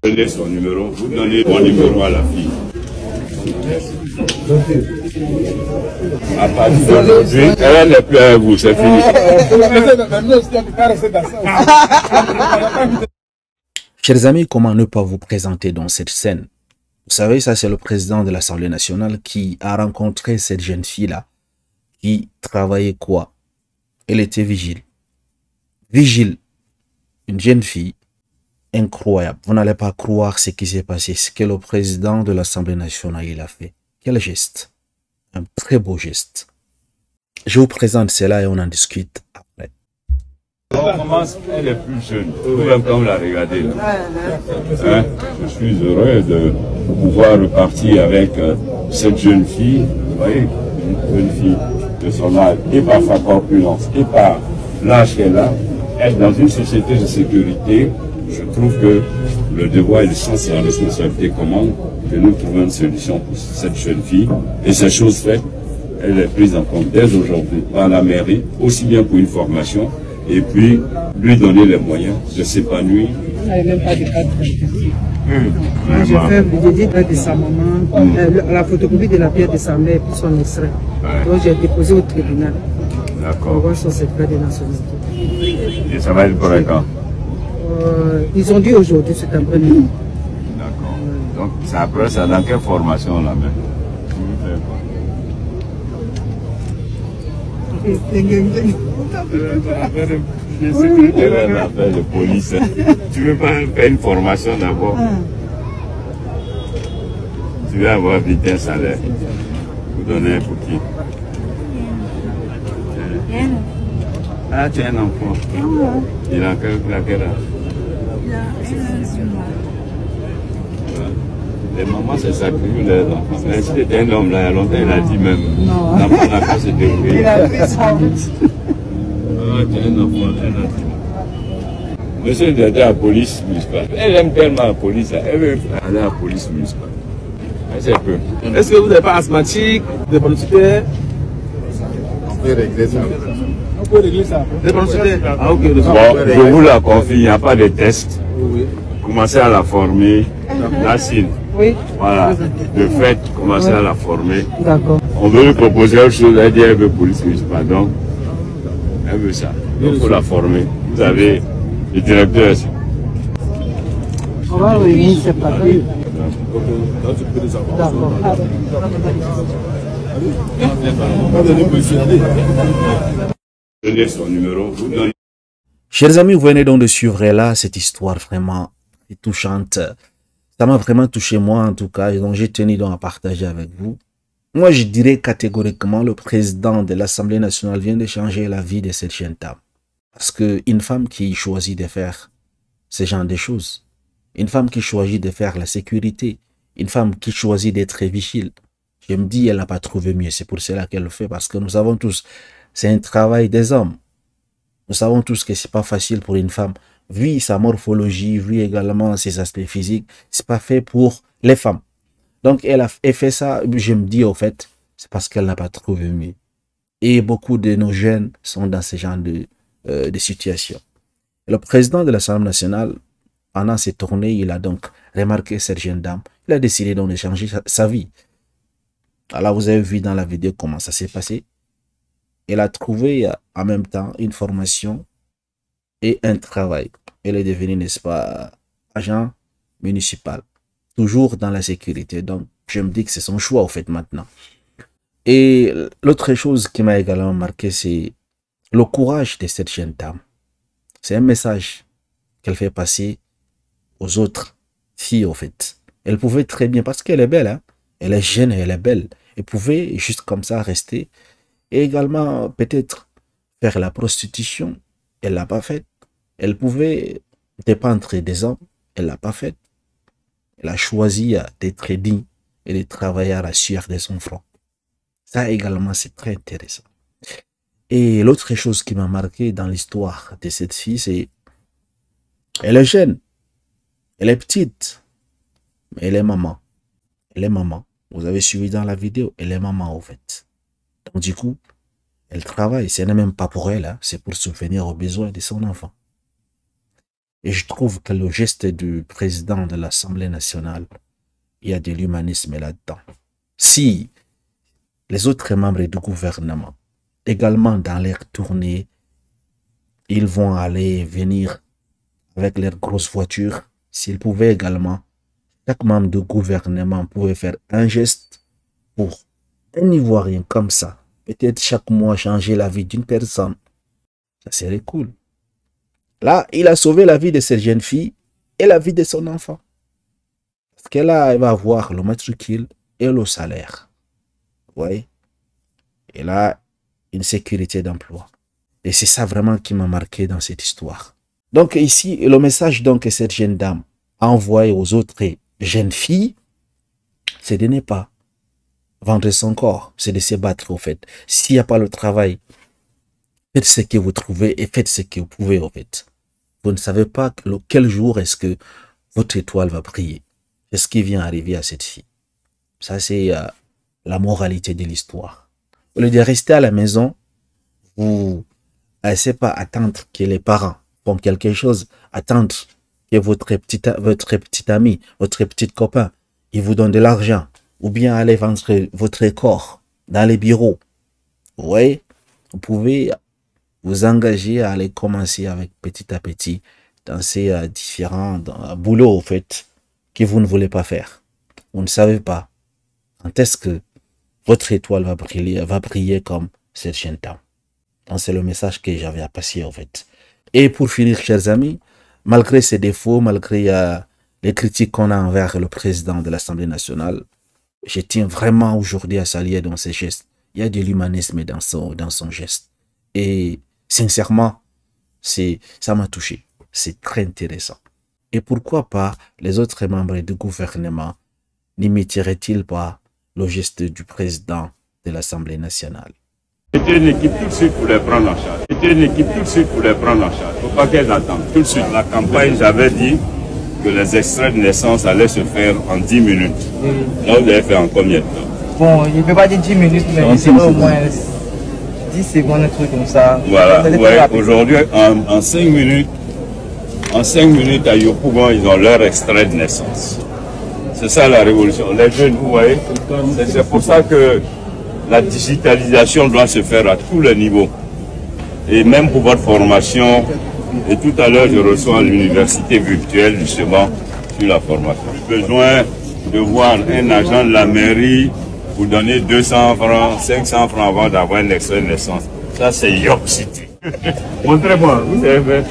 Donnez son numéro, vous donnez mon numéro à la fille. À partir d'aujourd'hui, elle n'est plus avec vous, c'est fini. Chers amis, comment ne pas vous présenter dans cette scène? Vous savez, ça c'est le président de l'Assemblée nationale qui a rencontré cette jeune fille-là, qui travaillait quoi? Elle était vigile. Vigile, une jeune fille incroyable. Vous n'allez pas croire ce qui s'est passé, ce que le président de l'Assemblée nationale il a fait. Quel geste? Un très beau geste. Je vous présente cela et on en discute après. On commence, elle est plus jeune, vous-même comme la regardez là. Hein? Je suis heureux de pouvoir repartir avec cette jeune fille, vous voyez, une jeune fille de son âge, et par sa corpulence, et par l'âge qu'elle a, être dans une société de sécurité. Je trouve que le devoir et le sens et la responsabilité commandent que nous trouvons une solution pour cette jeune fille. Et cette chose faite, elle est prise en compte dès aujourd'hui par la mairie, aussi bien pour une formation, et puis lui donner les moyens de s'épanouir. On n'avait même pas de carte d'identité. J'ai fait le dédit de sa maman, la photocopie de la pièce de sa mère et puis son extrait. Donc j'ai déposé au tribunal. D'accord. Pour voir son certificat de nationalité. Et ça va être correct quand? Ils ont dit aujourd'hui, c'est un premier. D'accord. Donc, c'est après ça, dans quelle formation là même? L'affaire de police. Tu veux pas faire une formation d'abord? Tu veux avoir vite un salaire. Vous donnez un qui? Ah, tu es un enfant. Il a quel âge? Les mamans, c'est sacrifié les enfants. Mais si c'était un homme là, il y a longtemps, il a dit même. L'enfant n'a pas se débrouiller. Il a pris sa route. Ah, tu es un enfant, un enfant. Monsieur était à la police municipale. Elle aime tellement la police, elle veut aller à la police municipale. Elle sait peu. Est-ce que vous n'êtes pas asthmatique, débronchité? On peut régler ça. On peut régler ça. Débronchité? Ah, ok. Bon, je vous la confie, il n'y a pas de test. Oui. Commencez à la former. La signe. Oui. Voilà. De fait, commencez à la former. D'accord. On veut lui proposer autre chose, elle dit elle veut police municipale. Donc, elle veut ça. Donc, il faut la former. Vous avez le directeur ici. On va réunir ces papiers. Là, tu peux les avoir. D'accord. Donnez son numéro, vous donnez. Chers amis, vous venez donc de suivre là cette histoire vraiment touchante. Ça m'a vraiment touché moi en tout cas, et donc j'ai tenu donc à partager avec vous. Moi je dirais catégoriquement le président de l'Assemblée nationale vient de changer la vie de cette jeune dame. Parce qu'une femme qui choisit de faire ce genre de choses, une femme qui choisit de faire la sécurité, une femme qui choisit d'être vigile, je me dis elle n'a pas trouvé mieux, c'est pour cela qu'elle le fait, parce que nous savons tous, c'est un travail des hommes. Nous savons tous que c'est pas facile pour une femme, vu sa morphologie, vu également ses aspects physiques, c'est pas fait pour les femmes. Donc elle a fait ça, je me dis au fait, c'est parce qu'elle n'a pas trouvé mieux. Et beaucoup de nos jeunes sont dans ce genre de situation. Le président de l'Assemblée nationale, pendant ses tournées, il a donc remarqué cette jeune dame. Il a décidé donc de changer sa vie. Alors vous avez vu dans la vidéo comment ça s'est passé. Elle a trouvé en même temps une formation et un travail. Elle est devenue, n'est-ce pas, agent municipal. Toujours dans la sécurité. Donc, je me dis que c'est son choix, au fait, maintenant. Et l'autre chose qui m'a également marqué, c'est le courage de cette jeune dame. C'est un message qu'elle fait passer aux autres filles, au fait. Elle pouvait très bien, parce qu'elle est belle, hein. Elle est jeune et elle est belle. Elle pouvait juste comme ça rester. Et également, peut-être, faire la prostitution. Elle ne l'a pas faite. Elle pouvait dépendre des hommes. Elle ne l'a pas faite. Elle a choisi d'être digne et de travailler à la sueur de son front. Ça également, c'est très intéressant. Et l'autre chose qui m'a marqué dans l'histoire de cette fille, c'est elle est jeune. Elle est petite. Mais elle est maman. Elle est maman. Vous avez suivi dans la vidéo. Elle est maman, au fait. Donc, du coup, elle travaille. Ce n'est même pas pour elle. Hein. C'est pour subvenir aux besoins de son enfant. Et je trouve que le geste du président de l'Assemblée nationale, il y a de l'humanisme là-dedans. Si les autres membres du gouvernement, également dans leur tournée, ils vont aller venir avec leurs grosses voitures, s'ils pouvaient également, chaque membre du gouvernement pouvait faire un geste pour un Ivoirien comme ça. Peut-être chaque mois changer la vie d'une personne. Ça serait cool. Là, il a sauvé la vie de cette jeune fille et la vie de son enfant. Parce que là, elle va avoir le matricule et le salaire. Vous voyez? Et là, une sécurité d'emploi. Et c'est ça vraiment qui m'a marqué dans cette histoire. Donc ici, le message donc que cette jeune dame a envoyé aux autres jeunes filles, c'est de ne pas vendre son corps, c'est de se battre au fait. S'il n'y a pas le travail, faites ce que vous trouvez et faites ce que vous pouvez au fait. Vous ne savez pas quel jour est-ce que votre étoile va briller. C'est ce qui vient arriver à cette fille. Ça, c'est la moralité de l'histoire. Au lieu de rester à la maison, vous n'essayez pas attendre que les parents font quelque chose, attendre que votre petit ami, votre petit copain, il vous donne de l'argent, ou bien aller vendre votre corps dans les bureaux. Vous voyez, vous pouvez vous engager à aller commencer avec petit à petit dans ces différents boulots, au fait, que vous ne voulez pas faire. Vous ne savez pas quand est-ce que votre étoile va briller comme cette jeune dame. Donc c'est le message que j'avais à passer, en fait. Et pour finir, chers amis, malgré ses défauts, malgré les critiques qu'on a envers le président de l'Assemblée nationale, je tiens vraiment aujourd'hui à saluer dans ses gestes. Il y a de l'humanisme dans son geste. Et sincèrement, ça m'a touché. C'est très intéressant. Et pourquoi pas les autres membres du gouvernement n'imiteraient-ils pas le geste du président de l'Assemblée nationale? C'était une équipe tout de suite pour les prendre en charge. C'était une équipe tout de suite pour les prendre en charge. Il ne faut pas qu'elles attendent. Tout de suite, la campagne, j'avais dit que les extraits de naissance allaient se faire en 10 minutes. Là, vous avez fait en combien de temps? Bon, je ne peux pas dire 10 minutes, mais c'est au moins 10 secondes, un truc comme ça. Voilà, ouais, aujourd'hui, en 5 minutes, à Yopougon, ils ont leur extrait de naissance. C'est ça la révolution. Les jeunes, vous voyez, c'est pour ça que la digitalisation doit se faire à tous les niveaux. Et même pour votre formation, et tout à l'heure je reçois l'université virtuelle justement sur la formation. J'ai besoin de voir un agent de la mairie vous donner 200 francs, 500 francs avant d'avoir un extrait de naissance. Ça c'est York City. Montrez-moi, vous avez fait.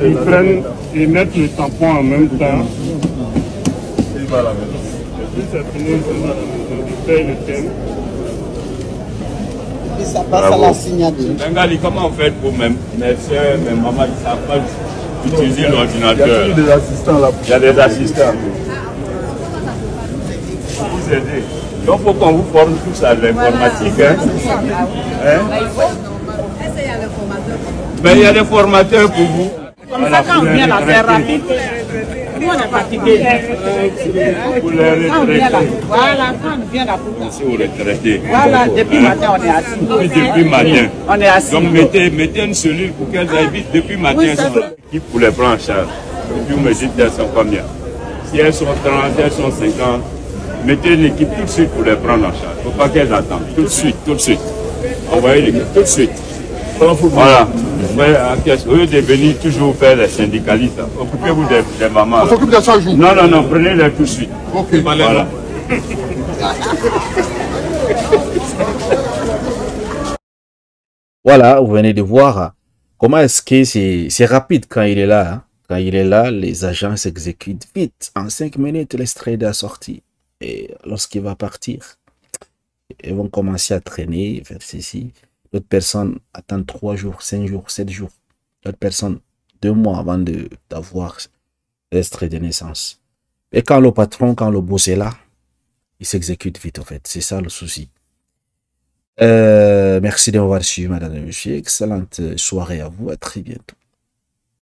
Ils prennent et mettent le tampon en même temps. Et ça passe à la signature. Bengali, comment on fait pour mes soeurs, mes mamans qui ne savent pas utiliser l'ordinateur? Il y a des assistants là. Il y a des assistants. Vous aider. Donc il faut qu'on vous forme tous à l'informatique. Mais il y a des formateurs pour vous. Comme ça, quand on vient là, c'est rapide. Nous, on est fatigués. Pour les retraités. Voilà, quand on vient là pour Si vous retraitez. voilà, depuis matin, on est assis. Depuis matin. On est assis. Donc mettez une cellule pour qu'elles aillent vite. Depuis matin, elles sont là. Qui pour les prendre en charge? Et puis vous me dites elles sont combien? Si elles sont 30, elles sont 50, mettez une équipe tout de suite pour les prendre en charge. Il ne faut pas qu'elles attendent. Tout de suite, tout de suite. Envoyez l'équipe tout de suite. Voilà. Au lieu de venir toujours faire les syndicalistes, occupez-vous des mamans. On s'occupe de ça un jour. Non, non, non, prenez-les tout de suite. Ok. Voilà. Voilà, vous venez de voir comment est-ce que c'est rapide quand il est là. Hein. Quand il est là, les agents s'exécutent vite. En 5 minutes, l'extrait est sorti. Et lorsqu'il va partir, ils vont commencer à traîner, faire ceci. D'autres personnes attendent 3 jours, 5 jours, 7 jours. D'autres personnes 2 mois avant d'avoir l'extrait de naissance. Et quand le patron, quand le boss est là, il s'exécute vite en fait. C'est ça le souci. Merci de m'avoir suivi, madame et monsieur. Excellente soirée à vous. À très bientôt.